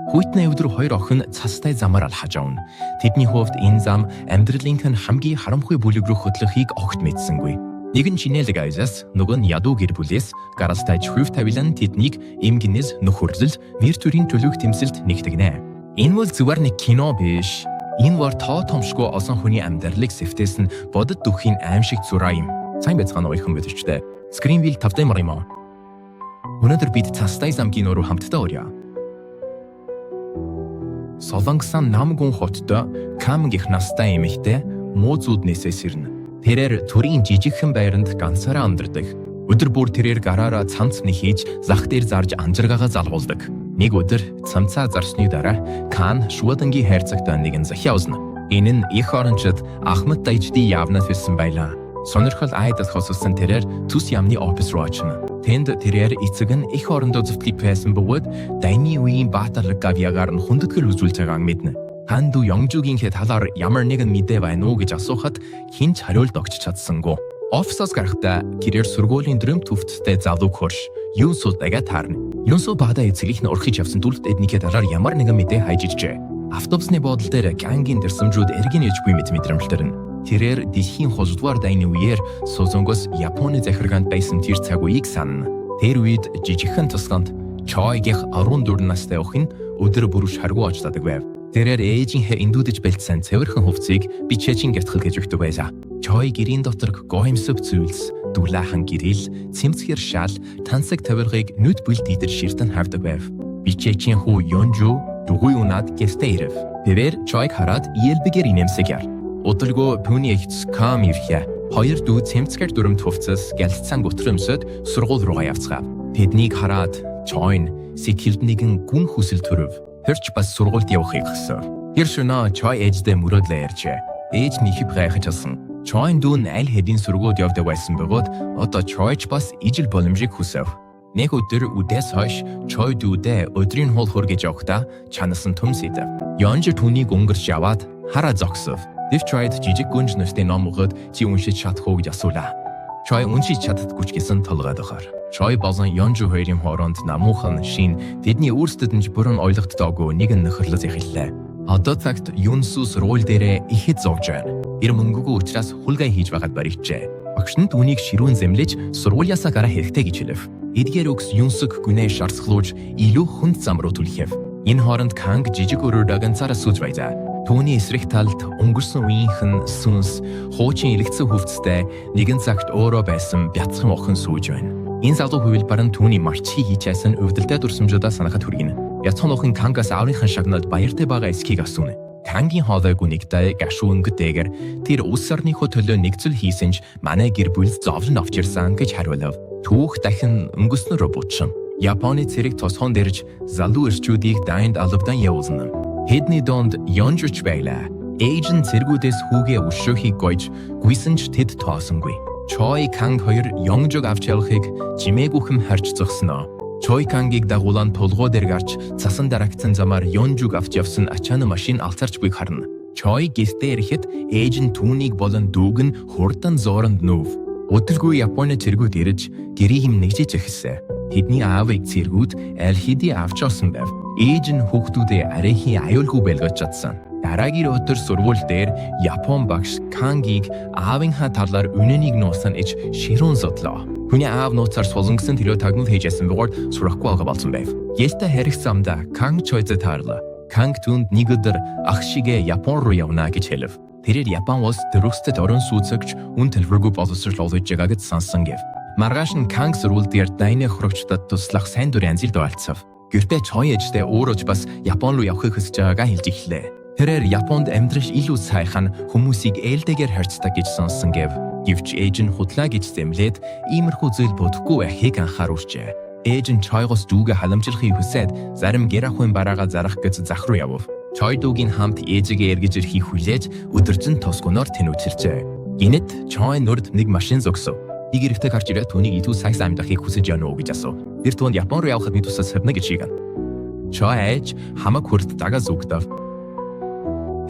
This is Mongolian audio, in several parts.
Хүйтний өдөр хоёр охин цастай замаар алхаж явна. Тэдний хувьд энэ зам амьдралынх нь хамгийн харамхуй бүлэг рүү хөтлөхийг огт мэдсэнгүй. Нэг нь чинэлэг айзаас, нөгөө нь ядуу гэр бүлээс гаралтай хувь тавилан тэднийг эмгэнээс нөхөрлөл, нэр төрийн төлөөх тэмцэлд нэгтгэнэ. Энэ бол зүгээр нэг кино биш. Энэ бол тоо томшгүй олон хүний амьдралыг сэвтээсэн бодит дүүхийн аимшиг зураа юм. Сайн байцгаана ууйхан мэдэрчтэй. Скринвил тавтай мар юм аа. Өнөөдөр бид цастай зам кино руу хамтдаа орё. Солонгосын Намгүн хоттой Каминг их настай эмэгтэй муу зүуднээсээ сэрнэ. Тэрээр төрийн жижигхэн байранд ганцаараа амьдардаг. Өдөр бүр тэрээр гараараа цамцны хийж зах дээр зарж анжиргаагаа залгуулдаг. Нэг өдөр цамцаа зарсны дараа Кан шуудангийн хайрцагтай нэгэн захиа узна. Энэ нь их орончид Ахмад дайчдын явнаас ирсэн байлаа. Сонирхол айдас хоссон тэрээр төс яамны офис руу очно. Тэнд тэрээр эцэг нь их орондоо зөвтлөг байсан бөгөөд дайны үеийн баатарлаг гавьягаар нь хүндэтгэл үзүүлж байгааг мэднэ. Ханду Ёнгжугийн талаар ямар нэгэн мэдээ байна уу гэж асуухад хинч хариулт өгч чадсангүй. Офисоос гарахдаа гэрээр сургуулийн дрөм төвттэй залуу хөрш Юнсу дагаа таарна. Юнсу баада эцэгийнх нь урахж явсан түлд эднийхээ талаар ямар нэгэн мэдээ хайж ижжээ. Автобусны буудал дээр Кангийн дэрсэмжүүд эргэн ээжгүй мэт мэдрэмжлэрнэ. Тэрээр дэлхийн 2 дугаар дайны үеэр Созонгос Японы захиргаанд байсан тэр цаг үеийг санана. Тэр үед жижигхэн тусганд Чойгийнх 14 настай охин өдөр бүр шаргуу очдаг байв. Тэрээр ээжийнхээ эндүүдэж бэлдсэн цэвэрхэн хувцсыг бичээжин гэртгэл гэж өгдөг байлаа. Чой гэрийн дотор гоомсөв зүйлс, дулаахан гэрэл, цэмцгэр шал, тансаг тавиргыг нүд бүлд идэр ширтэн хавдаг байв. Бичээжийн хүү Ёнжу дугуй унаад гэстэй ирэв. Тэрээр Чойг хараад иелбэгэр инэмсэгээр. Удалгүй түүний эгц Кам ирхэ. Хоёр дүү цэмцгэр дүрмт хувцас гэлцсэн гутрэмсөд сургууль руугаа явцгаав. Тэднийг хараад Чойн сэтгэлд нэгэн гүн хүсэл төрөв. Тэрч бас сургуульд явахыг хүсэв. Тэр шөнө Чой ээждээ мөрөөдлөө ярьжээ. Ээж нь их гайхаж асан. Чойн дүү нь аль хэдийн сургуульд явдаг байсан бөгөөд одоо Чойч бас ижил боломжийг хүсэв. Нэг өдөр үдээс хойш Чой дүүдээ өдрийн хуул хөргөж явахдаа чанасан төмсөйдөв. Ёнж түүнийг өнгөрч яваад хараа зогсов. Дэв Чойд жижиг гүнж нүстэй ном өгöd чи уншиж чадах уу гэж асуулаа. Чой уншиж чаддаггүй ч гэсэн толгойд охор. Чой болон Ёнжу хоёрын хооронд намуухан шин тэдний өөрсдөд нь бүрэн ойлгогддоогүй нэгэн нөхөрлөс эхэллээ. Одоо цагт Юнсу сургууль дээрээ ихэд зовж байна. Тэр мөнгөгүй учраас хулгай хийж байгаад баригчээ. Багш нь түүнийг ширүүн зэмлэж сургуулиасаа гарах хэрэгтэй гэж хэлв. Эдгээр үгс Юнсуг гүнээ шарцлуулж илүү хүнд зам руу түлхэв. Энэ хооронд Канг жижиг өрөө ганцаараа сууж байлаа. Түүний эсрэг талд өнгөрсөн үеийнхэн сүнс хуучин элэгцэн хөвцтэй нэгэн цагт өөрөө байсан бяцхан охин сууж байна. Энэ залуу хувилбар нь түүний марчхи хийчээсэн өвдөлтэй дурсамжуудаа санахад хүргэнэ. Бяцхан охин Кангаас аавынхан шагналд баяртай байгаа эсхийг асууна. Кангийн хоолойгүй нэгтэй гашуу өнгөтэйгэр тэр улс орныхоо төлөө нэгцэл хийсэн ч манай гэр бүл зовлон авч ирсэн гэж хариулав. Түүх дахин өнгөснөрөө буутсан. Японы цэрэг тосхон дэрж залуу эрчүүдийг дайнд алавдан явуулна. Хэдний донд Ёнжуч байлаа. Ээж нь цэргүүдээс хүүгээ өшөөхийг гойж гүйсэн ч тэд тоосонгүй. Чой Канг хоёр Ёнжуг авч явахыг жимээгүйхэн харж зогсноо. Чой Кангийг дагуулан толгой дээр гарч цасан дарагдсан замаар Ёнжуг авч явсан ачааны машин алцарч буйг харна. Чой гэртээ ирэхэд ээж нь түүнийг болон дүүг нь хурдан зооронд нүүв. Өдөргүй Японы цэргүүд ирж гэрийг нэгжиж эхэлсэн. Тэдний аавыг цэргүүд аль хэдийн авч явсан байв. Ээж нь хүүхдүүдээ арайхийн аюулгүй байлгаж чадсан. Дараагийн өдөр сургууль дээр Япон багш Кангийг аавынхаа талаар үнэнийг нуусан ич ширүүн судлаа. Хүний аав нууцаар сулангасан төлөө тагнал хийжсэн бөгөөд сурахгүй байгаа болсон байв. Ялтай харигцаамда Канг Чойд таарлаа. Канг түнд нэг өдөр ах шигээ Япон руу явна гэж хэлв. Тэрээр Япон улс дөрөвсөд орон сууцагч үн төлбөргүй боловсрол олж байгааг сансан гэв. Маргааш нь Канг сургууль дээр дайны хурагчдад туслах сайн дурын анзилд ойлцов. Гэртээ Чой ээжтэй өөрөө ч бас Япон руу явахыг хүсэж байгаагаа хэлж эхлэв. Тэрээр Японд амьдрах илүү сайхан хүмүүсийг ээлдэгээр харьцдаг гэж сонсон гэв. Гэвч ээж нь худлаа гэж зэмлээд иймэрхүү зүйл бодохгүй байхыг анхааруулжээ. Ээж нь Чойгоос дүүгээ халамжлахыг хүсээд зарим гэр ахуйн бараагаа зарах гэж зах руу явв. Чой дүүгийн хамт ээжигээ эргэж ирэхийг хүлээж өдөржин тосгоноор тэнүүчилжээ. Гинэт Чой нүрд нэг машин зогсов. Иг эрэхтэй гарч ирээд түүнийг идүү сайс амьдахыг хүсэж яана уу гэж асуув. Тэр түүнд Япон руу явахад нэг тусаа сэрнэ гэж шийгэн. Чой ээж хамаг хүрт дагаж зүгтав.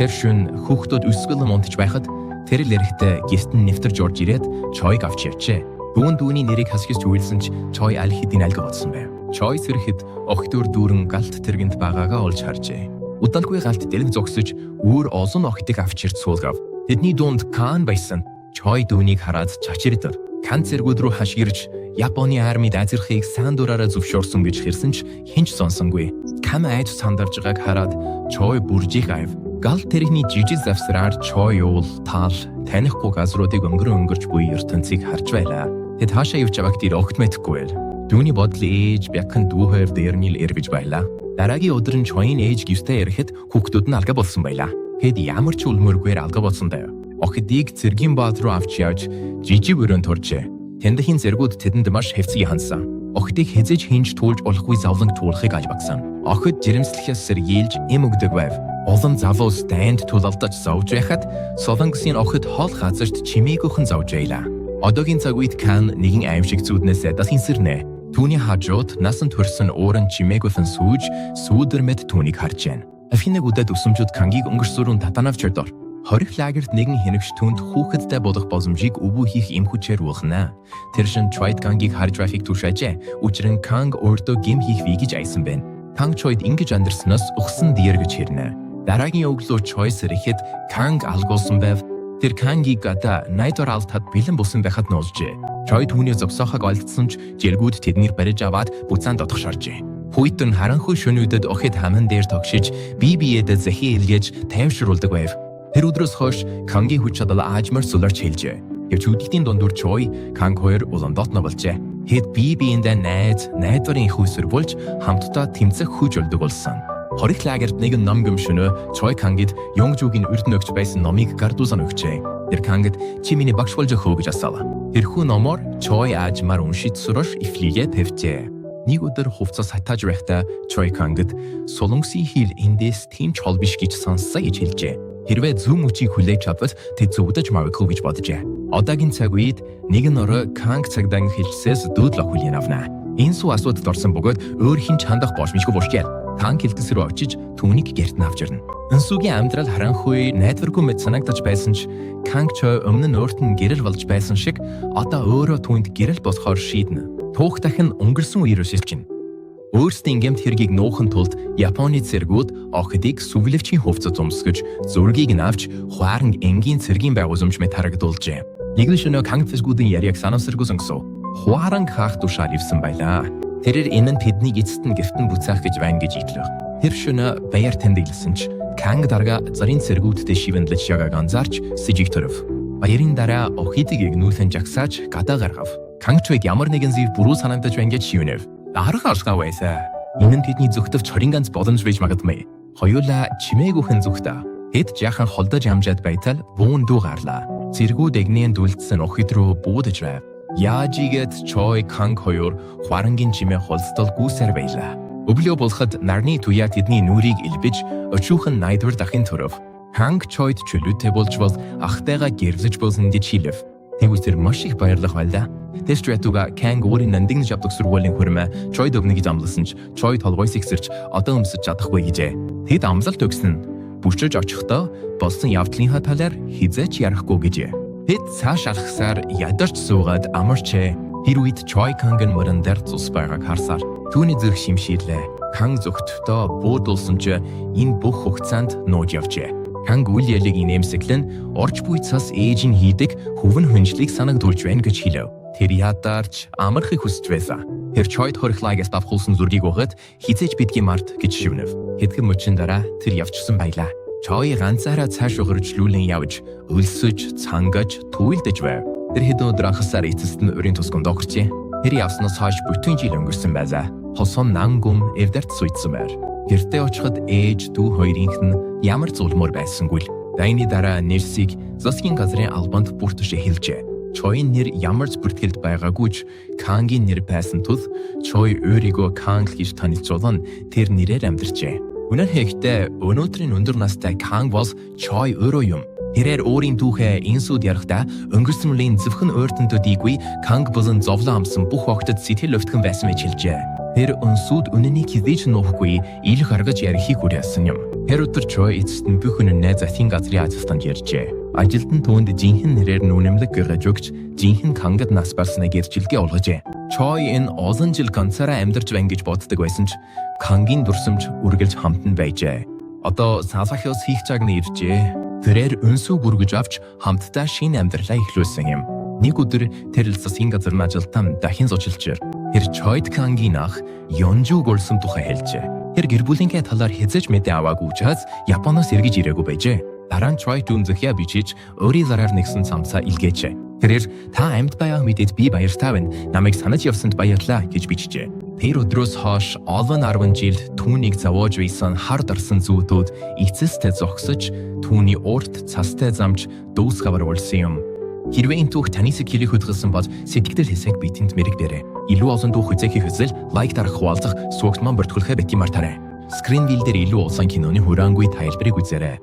Тэр шүн хүүхдүүд өсгөл мунтж байхад тэр л эрэхтэй гистэн нэвтэрж орж ирээд Чойг авч явжээ. Дүүн дүүний нэрийг хасгиж үйлсэн ч Чой аль хэдийн альга бодсон байв. Choi сэрхэд охид дүүрэн галт тэргэнд байгаагаа олж харжээ. Удалгүй галт дэлг зогсож өөр олон охидыг авчирч суулгав. Тэдний дунд Кан байсан. Choi дүүнийг хараад чачирдав. Кан цэргүүд рүү хашгирч Японы армид азирхийг сайн дураараа зөвшөөрсөн гэж хэлсэн ч хинч сонсонгүй. Кан айж сандарж байгааг хараад Choi бүржих айв. Гал тэрэгний жижиг завсраар Choi уул таал танихгүй газруудыг өнгөрч буй ертөнцийг харж байлаа. Тэд хаашаа явж байгааг тэр огт мэдэхгүй байл. Дүүний бодол ээж бяхан дүү хоёр дээр нь л эргэж байлаа. Дараагийн өдөр нь Choi-ийн ээж гистэй ирэхэд хүүхдүүд нь алга болсон байлаа. Тэд ямар ч үлмөргүйгээр алга болсон даа. Охидыг цэргийн бааз руу авч явж жижиг өрөөнд туржээ. Тэндхийн зэргүүд тэдэнд маш хэвцэг хансан. Охидыг хязэж хинж туулж болохгүй зовлонг туулахыг альбагсан. Охид жирэмслэхээс сэргийлж эм өгдөг байв. Олон завуу станд тулалдаж зовж байхад Солонгосын охид хоол хазарт чимээгүйхэн зовж байлаа. Одоогийн цаг үед Кан нэгэн аимшиг зүуднээс дахин сэрнэ. Түүний хажууд насан турсан ууран чимээгүйхэн сүүж сүүдэрмэд түүнийг харж байна. Афинаг удаад өсөмжүүд Кангийг өнгөрсөрөн татанавч өдөр. Хорих лагерт нэгэн хэнэгч түнд хүүхэдтэй болох боломжийг өвөө хийх эм хүчээр уулна. Тэр шин Choi Кангийг харж байхыг түшээжээ. Учир нь Канг өөртөө гим хийх вэ гэж айсан байна. Канг Choi-д ингэж амьдсанаас ухсан диэр гэж хэрнэ. Дараагийн өглөө Choi сэрэхэд Канг алгуулсан байв. Тэр Кангийг гадаа найдвар алдаад бэлэн бусан байхад нуулжээ. Choi түүний зогсоохыг олдсон ч жиргүүд тэднийг бариж аваад буцаан дотох шаржээ. Хүйтэн харанхуй шөнөдөд охид хаман дээр тогшиж бие биедээ захин илгээж тайвшруулдаг байв. Тэр өдрөөс хойш Кангийн хүч чадал аажмаар суларч хэлжээ. Гэвч үдгийн дундуур Choi, Канг хоёр уландот новолжээ. Хэд бие биендээ найдварын их усэр болж хамтдаа тэмцэх хүч олдог болсон. Хорих лагерт нэгэн ном гомшөнө Choi Кангид Ёнгжуугийн урд нөгч байсан номыг гардуусан өгчээ. Тэр Кангид чи миний багш болж өгөө гэж асуув. Тэрхүү номоор Choi аажмаар уншиж сурах эфлигээ тавьжээ. Нэг өдөр хувцас хатааж байхдаа Choi Кангид Солонгосын хэл эндээс тийм ч хол биш гэж сонссоо гэж хэлжээ. Хэрвээ зөв мөчийг хүлээж авбал тэд зүгдэж магадгүй гэж боджээ. Одоогийн цаг үед нэгэн орой Канг цагдаагийн хэлжсээс дөөдөл охин авна. Энэ сүү асуудалд орсон бөгөөд өөр хин ч хандах боломжгүй болжээ. Канг хэлтэс рүү очиж түүнийг гэрт нь авч ирнэ. Энсүүгийн амьдрал харанхуй найдваргүй мэд санагдаж байсан ч Канг Choi өмнө нь өөрт нь гэрэл болж байсан шиг одоо өөрөө түүнд гэрэл болохоор шийднэ. Тух дахин өнгөрсөн үеэр шилжинэ. Өөрсдийн гэмт хэргийг нуухан тулд Японы цэргүүд охидыг сүвлэвчийн хувцас өмсгөж зургийг нь авч хуаран энгийн цэргийн байгууламж мэт харагдуулжээ. Нэгэн шөнө Канг цэргүүдийн яриаг санамсаргүй сонгосов. Хуаран хаах тушаар ивсэн байлаа. Тэрээр энэ нь тэднийг эцэст нь гэртэн буцаах гэж байна гэж итлээ. Тэр шөнө баяр тэмдэглэсэн ч Канг дарга зарийн цэргүүдтэй шивэндлэж ягааг анзаарч сэжиг төрөв. Баярын дараа охидыг игнүүлэн жагсааж гадаа гаргав. Канг Choi-г ямар нэгэн зэв буруу санагдаж байна гэж шивнэв. Дарга арга байсан. Энэ нь тэдний зүгтв чорын ганц боломж байж магадгүй. Хоёулаа чимээгүйхэн зүгтээ. Тэд жаахан холдож амжаад байтал буун дүү гарлаа. Цэргүүд эгнэн дүлдсэн охид руу буудаж байв. Яаж игээд Choi Канг хоёр хуарангийн чимээ холстол гүйсээр байлаа. Өглөө болоход нарны туяа тэдний нүрийг илбэж өчүүхэн найдвар дахин төрөв. Канг Choi-д чөлөөтэй болж бол ахтайгаа гэрлэж болсон гэж хэлв. Тэгвэл тэр маш их баярлах байлаа. Тэс Чуятуга Канг өөрийн нандин жавдаг сургуулийн хөрмө Choi дөгнөж амласан ч Choi толгойс ихсэрч одоо өмсөж чадахгүй гэжээ. Тэд амлалт өгсөн. Бүшиж очихдоо болсон явдлынхаа талаар хизээч ярихгүй гэжээ. Тэд цааш алхсаар ядарч суугаад амарчээ. Тэр үед Choi Кангийн мөрөн дээр цус байгааг харсаар түүний зүрх шимширлээ. Канг зөвхтдөө буудулсан ч энэ бүх хугацаанд нууж явжээ. Канг үл ялыг инээмсэглэн орж буй цас ээж нь хийдэг хөвөн хүнжлийг санагдуулж байна гэж хэлв. Тэр ядарч амархыг хүсэж байсан. Тэр Choi-д хорихлагаас давхулсан зургийг өгöd хизээж бидгийн март гэж шивнэв. Хэдхэн мөчийн дараа тэр явчихсан байлаа. Choi ганцаараа цааш хөржлүүлэн явж өлсөж, цангаж, түйлдэж байв. Тэр хэдэн өдөр анхасаар эцэст нь өрийн тусганд огорчээ. Тэр явснаас хойш бүтэн жил өнгөрсөн байлаа. Хосон нангум эвдэрт суйдсан байр. Гэртээ очиход ээж дүү хоёрынх нь ямар зулмөр байсангүй л. Дайны дараа нэрсийг засгийн газрын албанд бүртгэж хэлжээ. Choi-ийн нэр ямар ч бүртгэлд байгаагүй ч Кангийн нэр байсан тул Choi өөрийгөө Канг гэж танилцуулан тэр нэрээр амьдарчээ. Үнэн хэвтээ өнөөдрийн өндөр настай Канг бол Choi өөрөө юм. Тэрээр өөрийн түүхээ инсүүд ярихтаа өнгөрсөн үеийн зөвхөн ойртонтодийгүй Канг болон зовлон амсан бүх огтд сэтгэл өвтгөн байсан гэж хэлжээ. Тэр өнсүүд үнэнийг хизээж нуухгүй ил гаргаж ярихыг хүлээсэн юм. Тэр өдөр Choi эцэст нь бүх үнэнээ засгийн газрын ажилтнанд ярьжээ. Ажилтан түүнд жинхэнэ нэрээр нүнэмлэг гаргаж өгч жинхэнэ Кангад нас барсныг гэрчилгээ олгожээ. Choi энэ олон жил ганцаараа амьдарч байна гэж боддог байсан ч Кангийн дурсамж үргэлж хамтан байжээ. Одоо Сасахиос хийх чагны иржээ. Тэрээр өнсөө бүргэж авч хамтдаа шинэ амьдралаа эхлүүлсэн юм. Нэг өдөр тэр засгийн газар ажилтан дахин зочлжээ. Тэр Choi-д Кангийн ах Ёнжуг улсын тухай хэлжээ. Тэр гэр бүлийнхээ талаар хэзэж мэдээ аваагүй учраас Японоос эргэж ирээгүй байжээ. Дараа нь Choi дүнзэхээ бичиж өөрийн зараар нэгсэн цамцаа илгээжээ. Тэрээр та амьд байгаа мэдээд би баяртай байна. Намайг санаж явсанд баярлаа гэж бичжээ. Тэр өдрөөс хойш олон 10 жил түүнийг завоож байсан хар дарсан зүүдүүд эцэстээ зогсож түүний урт цастай замч дүүсгавар болсон юм. Хэрвээ энэ түүх таны сэтгэлийг хөдөлгсөн бол сэтгэл хэсэг битэнд мэрэгдээрэй. Илүү олон түүх үзэх хүсвэл лайк дарах хуваалцах суугт маань бүртгүүлэхэ битгий мартаарай. Скрин вил дээр илүү улаан киноны хураангүй тайлбарыг үзээрэй.